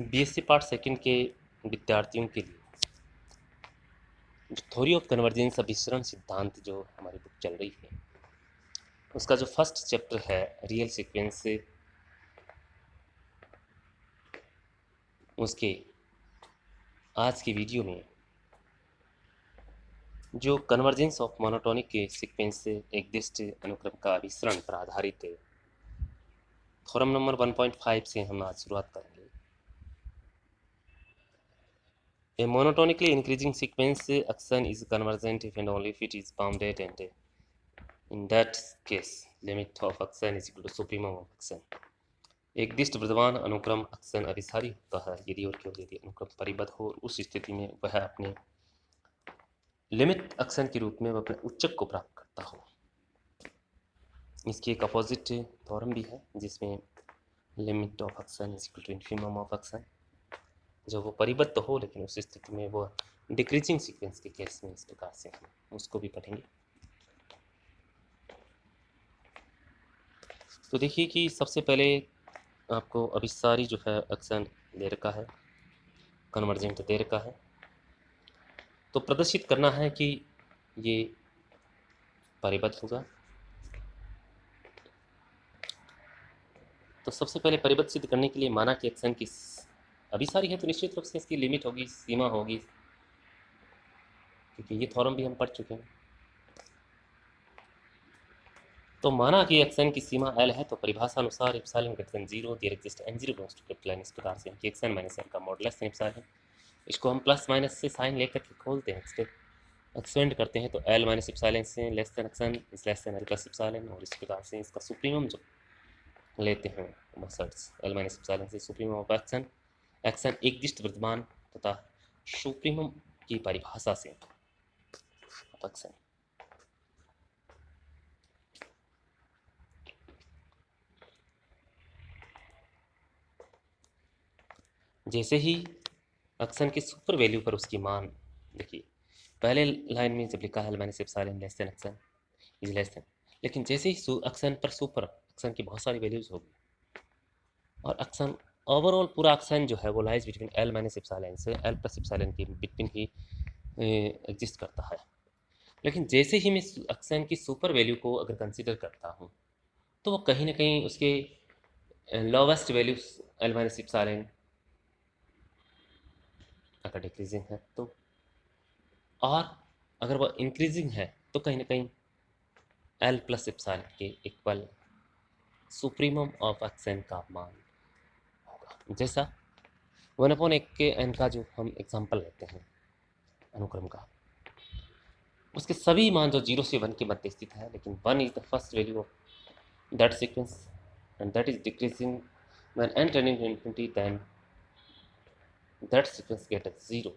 BSc part second के विद्यार्थियों के लिए जो थ्योरी ऑफ कन्वर्जेंस अभिसरण सिद्धांत जो हमारी बुक चल रही है उसका जो फर्स्ट चैप्टर है रियल सीक्वेंस से उसके आज की वीडियो में जो कन्वर्जेंस ऑफ मोनोटोनिक के सीक्वेंस से एक दिष्ट अनुक्रम का अभिसरण पर आधारित है थ्योरम नंबर 1.5 से हम आज शुरुआत करेंगे। A monotonically increasing sequence action is convergent if and only if it is bounded, and in that case limit of action is equal to supremum of action. एक दिष्ट वर्तमान अनुक्रम अक्सन अभिसारी होता है यदि और केवल यदि अनुक्रम परिबद्ध हो, उस स्थिति में वह अपने लिमिट अक्सन के रूप में वह अपने उच्चक को प्राप्त करता हो। इसकी एक अपोजिट थ्योरम भी है जिसमें limit of x n is equal to infimum of x n, जब वो परिबद्ध तो हो लेकिन उस स्थिति में वो डिक्रीजिंग सीक्वेंस के केस में इस प्रकार से हम उसको भी पढ़ेंगे। तो देखिए कि सबसे पहले आपको अभिसारी जो है अक्सन दे रखा है, कन्वर्जेंट दे रखा है, तो प्रदर्शित करना है कि ये परिबद्ध होगा। तो सबसे पहले परिबद्ध सिद्ध करने के लिए माना कि अक्सन की अभिसारी है तो निश्चित रूप से इसकी लिमिट होगी, सीमा होगी, क्योंकि ये थ्योरम भी हम पढ़ चुके हैं। तो माना कि एक्सन की सीमा एल है तो परिभाषा अनुसार epsilon greater than 0 there exist n0 belongs to capital N। इस प्रकार से कि एक्सन माइनस n का मॉडुलस एप्सिलॉन, इसको हम प्लस माइनस से साइन लेकर के खोलते हैं, एक्सपेंड करते हैं तो एल माइनस एप्सिलॉन से less than action is less then L plus epsilon, और इस प्रकार से इसका सुप्रीमम जो लेते हैं मेथड्स एल माइनस एप्सिलॉन से सुप्रीमम ऑफ एक्सन, एक्सन एक दिष्ट वर्तमान तथा सुप्रीमम की परिभाषा से एक्सन। जैसे ही अक्सन के सुपर वैल्यू पर उसकी मान देखिए, पहले लाइन में जब लिखा है L minus epsilon less than auction is less then, लेकिन जैसे ही अक्सन पर सुपर अक्सन की बहुत सारी वैल्यूज होगी और अक्सन ओवरऑल पूरा अक्सन जो है वो lies between L minus epsilon से एल प्लस एप्सिलॉन के बिटवीन ही एग्जिस्ट करता है। लेकिन जैसे ही मैं अक्सन की सुपर वैल्यू को अगर कंसिडर करता हूँ तो वो कहीं ना कहीं उसके lowest values L minus epsilon अगर डिक्रीजिंग है तो, और अगर वह इंक्रीजिंग है तो कहीं ना कहीं एल प्लस एप्सिलॉन के इक्वल सुप्रीमम ऑफ एक्सन का मान होगा। जैसा 1/1 के एन का जो हम एग्जांपल लेते हैं अनुक्रम का, उसके सभी मान जो 0 से 1 के मध्य स्थित है, लेकिन 1 is the first value of that sequence and that is decreasing when n tending to infinity, then that sequence get 0।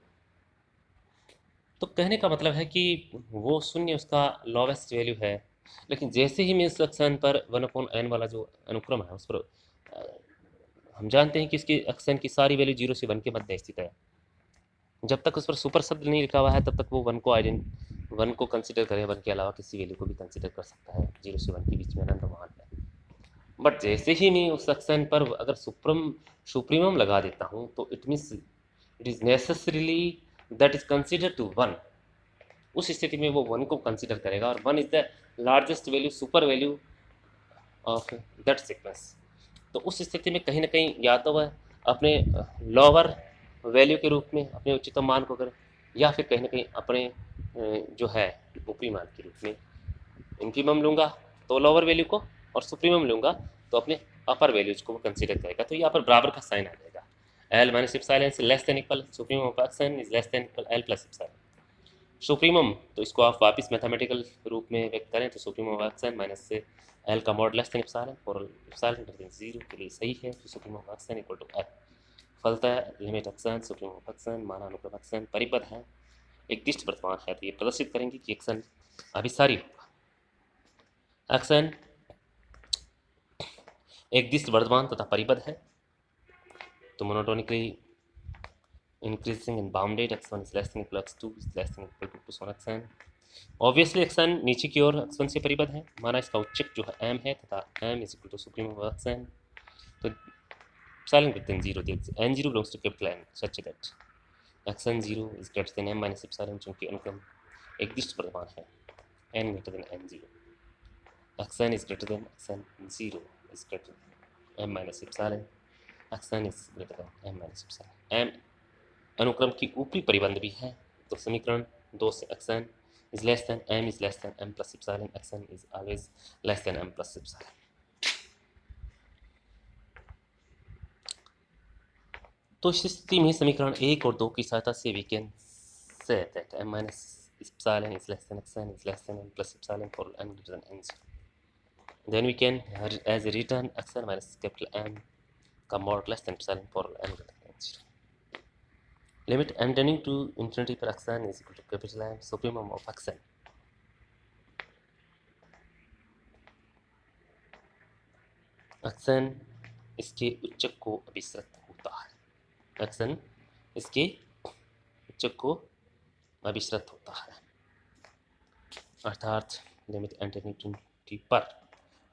तो कहने का मतलब है कि वो शून्य उसका लोवेस्ट वैल्यू है, लेकिन जैसे ही मैं इस अक्सन पर 1/n वाला जो अनुक्रम है उस पर हम जानते हैं कि इसकी अक्सन की सारी वैल्यू 0 से 1 के मध्य स्थित है। जब तक उस पर सुपर शब्द नहीं लिखा हुआ है तब तक वो 1 को कंसिडर करे, 1 के अलावा किसी वैल्यू को भी कंसिडर कर सकता है, 0 से 1 के बीच में अनंत मान है। बट जैसे ही मैं उस अक्सन पर अगर सुप्रीमम लगा देता हूँ तो it means it is necessarily that is consider to 1। उस स्थिति में वो 1 को कंसिडर करेगा और 1 is the largest value super value of that sequence. तो उस स्थिति में कहीं ना कहीं या तो वह अपने लोअर वैल्यू के रूप में अपने उच्चतम मान को करे, या फिर कहीं ना कहीं अपने जो है ऊपरी मान के रूप में इन्फीमम लूँगा तो लोअर वैल्यू को, और सुप्रीमम लूँगा तो अपने अपर वैल्यूज को वो कंसिडर करेगा। तो यहाँ पर बराबर का साइन आ जाएगा, एल माइनस एप्सिलॉन से less than equal supremum of action is less than equal L plus epsilon. Supremum तो इसको आप वापस मैथमेटिकल रूप में व्यक्त करें तो सुप्रीमम ऑफ एक्सन माइनस से एल का mod less than epsilon for epsilon greater than 0 के लिए सही है, तो supremum of x n equal to L. फलतः limit x n supremum of x n माना अनुक्रम एक्सन परिबद्ध है, एक दिष्ट वर्तमान है, तो ये प्रदर्शित करेंगे कि एक्सन अभिसारी होगा। एक्सन एक दिष्ट वर्तमान तथा परिबद्ध है, तो monotonically increasing and bounded x1 is less than equal x2 is less than equal to plus 1 xn। Obviously action नीचे की ओर x1 से परिबद्ध है, माना इसका उच्चक जो है m है तथा m is equal to supremum of xn। तो epsilon greater than 0, n0 belongs to capital N such that xn0 is greater than m minus epsilon, चूंकि अनुक्रम एक दिष्ट परिमाण है n greater than n0, xn is greater than xn0 is greater than m minus epsilon, xn is greater than m minus epsilon. m अनुक्रम की ऊपरी परिबंध भी है, तो समीकरण 2 से xn is less than m is less than m plus epsilon, xn is always less than m plus epsilon. तो इस स्थिति में समीकरण 1 और 2 की सहायता से we can say that m minus epsilon is less than xn is less than m plus epsilon for n greater than n0. Then we can as a return xn minus capital M mod less than epsilon for n greater than n0. Limit m tending to infinity for xn is equal to capital M supremum of xn. xn इसके उच्चक को अभिसृत होता है, xn इसके उच्चक को अभिसृत होता है, अर्थात limit m tending to infinity पर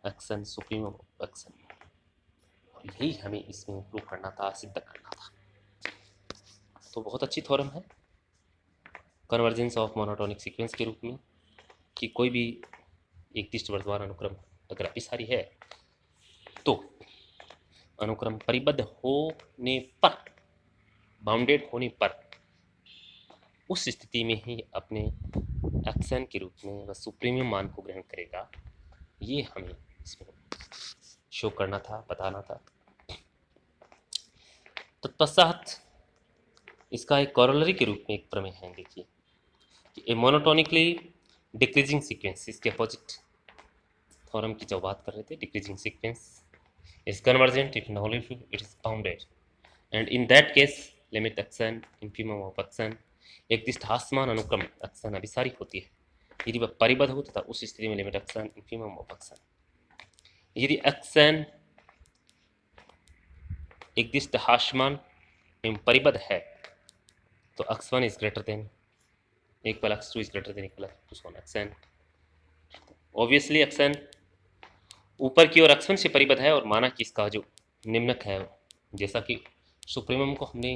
xn सुप्रीमम ऑफ xn. यही हमें इसमें प्रूव करना था, सिद्ध करना था. तो बहुत अच्छी थ्योरम है कन्वर्जेंस ऑफ मोनोटोनिक सीक्वेंस के रूप में कि कोई भी एक दिष्ट वर्तमान अनुक्रम अगर अभिसारी है तो अनुक्रम परिबद्ध होने पर, बाउंडेड होने पर, उस स्थिति में ही अपने एक्शन के रूप में वह सुप्रीमियम मान को ग्रहण करेगा. ये हमें इसमें शो करना था, बताना था. तत्पश्चात इसका एक कॉरोलरी के रूप में एक प्रमेय है. देखिए कि ए मोनोटोनिकली डिक्रीजिंग सीक्वेंस, इसके अपोजिट थ्योरम की जो बात कर रहे थे, decreasing sequence is convergent if only if it is bounded, and in that case limit xn infimum of xn, एक दिष्ट हास्यमान अनुक्रम xn अभिसारी होती है यदि वह परिबद्ध हो तथा उस स्थिति में limit xn infimum of xn. यदि xn एक दिष्ट हास्यमान एवं परिबद्ध है तो x1 is greater than equal x2 is greater than equal x1 xn. obviously xn ऊपर की ओर x1 से परिबद्ध है और माना कि इसका जो निम्नक है, जैसा कि सुप्रीमम को हमने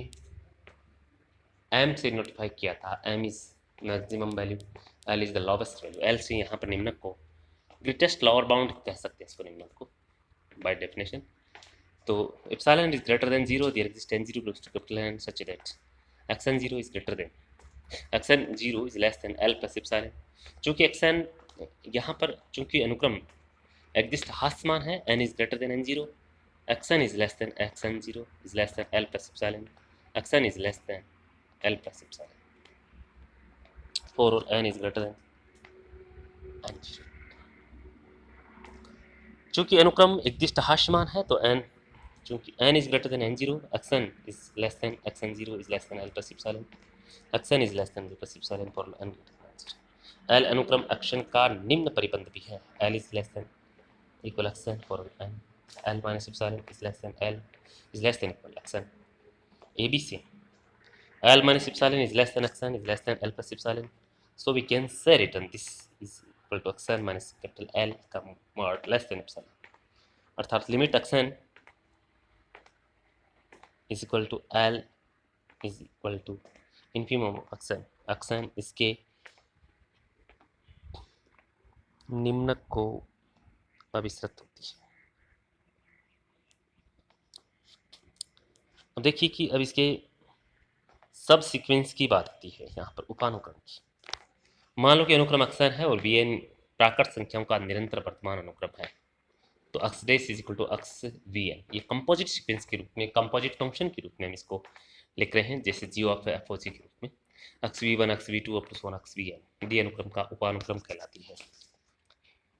m से नोटिफाई किया था, m is maximum value, l is the lowest value, l से यहाँ पर निम्नक को ग्रेटेस्ट लोअर बाउंड कह सकते हैं इसको, निम्नक को बाय डेफिनेशन. तो epsilon is greater than 0, there exist n0 belongs to capital N such that xn0 is greater than xn0 is less than l plus epsilon. चूंकि xn यहाँ पर चूंकि अनुक्रम एग्जिस्ट हास्यमान है, n is greater than n0, xn is less than xn0 is less than l plus epsilon, xn is less than l plus epsilon for n is greater than n0. चूंकि अनुक्रम exist हास्यमान है तो n, चूंकि n is greater than n0, xn is less than xn0 is less than l plus epsilon, xn is less than l plus epsilon for n greater than n0. l अनुक्रम action का निम्न परिबंध भी है, l is less than equal xn for n, l minus epsilon is less than l is less than equal xn. ABC l minus epsilon is less than xn is less than l plus epsilon, so we can say written this is equal to xn minus capital L का mod less than epsilon, अर्थात limit xn is equal to l is equal to infimum of xn, xn इसके निम्नक को अभिसृत होती है. अब देखिए कि अब इसके सब सीक्वेंस की बात आती है यहाँ पर उपानुक्रम की. मान लो कि अनुक्रम xn है और vn प्राकृत संख्याओं का निरंतर वर्तमान अनुक्रम है, तो x dash is equal to x vn. ये कंपोजिट सीक्वेंस के रूप में, कंपोजिट फंक्शन के रूप में हम इसको लिख रहे हैं, जैसे g ऑफ f के रूप में xv1 xv2 up to so on xvn. ये अनुक्रम का उपानुक्रम कहलाती है.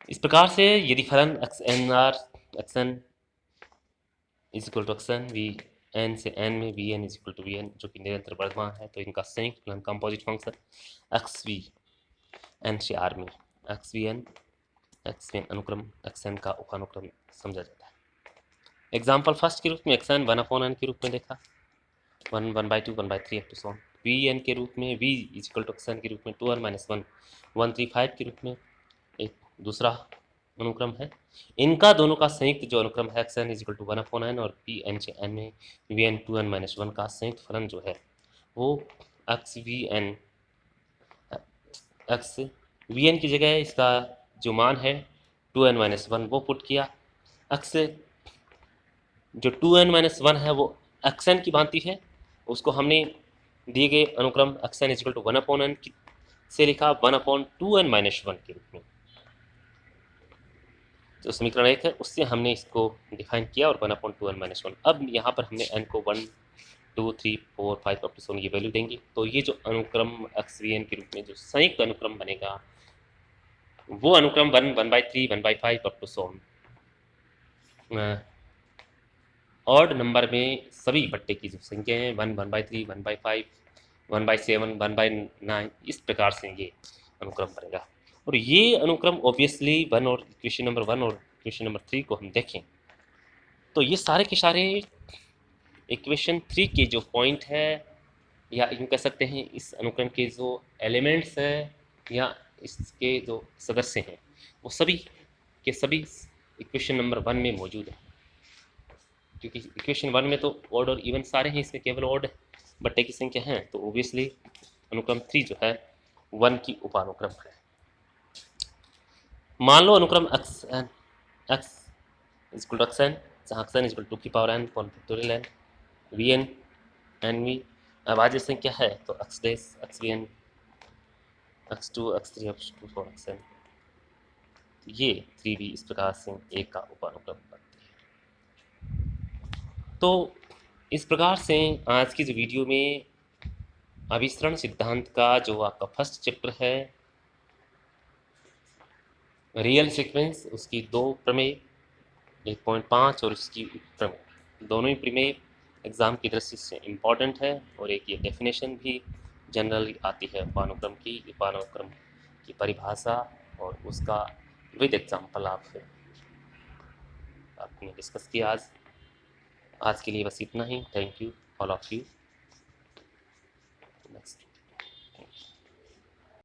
इस प्रकार से यदि फलन xn is equal to xn vn से n में vn is equal to vn जो कि निरंतर वर्तमान है, तो इनका संयुक्त फलन कंपोजिट फंक्शन xvn से r में xvn अनुक्रम xn का उपानुक्रम समझा जाता है. एग्जाम्पल फर्स्ट के रूप में xn 1/n के रूप में देखा, 1/2 1/3 up to so on. vn के रूप में v is equal to xn के रूप में 2n - 1 135 के रूप में. एक दूसरा अनुक्रम है, इनका दोनों का संयुक्त जो अनुक्रम है xn is equal to 1/n और p n से n में vn 2n-1 का संयुक्त फलन जो है वो xvn x vn की जगह इसका जो मान है 2n-1 वो पुट किया। x जो 2n-1 है वो xn की भांति है, उसको हमने दिए गए अनुक्रम xn is equal to 1/n से लिखा 1/2n-1 के रूप में। जो समीकरण 1 है उससे हमने इसको डिफाइन किया और 1/2n-1। अब यहाँ पर हमने n को 1 2 3 4 5 अप टू 7 ये वैल्यू देंगे, तो ये जो अनुक्रम xvn के रूप में जो संयुक्त अनुक्रम बनेगा वो अनुक्रम 1/3 1/5 अप टू 7 ऑड नंबर में सभी बट्टे की जो संख्या है 1 1/3 1/5 1/7 1/9 इस प्रकार से ये अनुक्रम बनेगा। और ये अनुक्रम ऑब्वियसली वन और इक्वेशन नंबर 1 और इक्वेशन नंबर 3 को हम देखें तो ये सारे के सारे इक्वेशन 3 के जो पॉइंट है या यूँ कह सकते हैं इस अनुक्रम के जो एलिमेंट्स हैं या इसके जो सदस्य हैं वो सभी के सभी इक्वेशन नंबर 1 में मौजूद है, क्योंकि इक्वेशन 1 में तो ऑड और इवन सारे हैं, इसमें केवल ऑड बट्टे की संख्या है, तो ऑब्वियसली अनुक्रम 3 जो है 1 की उपानुक्रम है। मान लो अनुक्रम x is equal to xn जहाँ xn इज इक्वल टू की power n upon factorial n vn nv अभाज्य संख्या है तो x dash xvn x2 x3 x4 xn ये 3b इस प्रकार से एक का उपानुक्रम बनते हैं। तो इस प्रकार से आज की जो वीडियो में अभिसरण सिद्धांत का जो आपका फर्स्ट चैप्टर है रियल सीक्वेंस उसकी दो प्रमेय 1.5 और उसकी प्रमेय दोनों ही प्रमेय एग्ज़ाम की दृष्टि से इम्पॉर्टेंट है और एक ये डेफिनेशन भी जनरली आती है उपानुक्रम की परिभाषा और उसका विद एग्जाम्पल आपने डिस्कस किया आज के लिए बस इतना ही। Thank you all of you.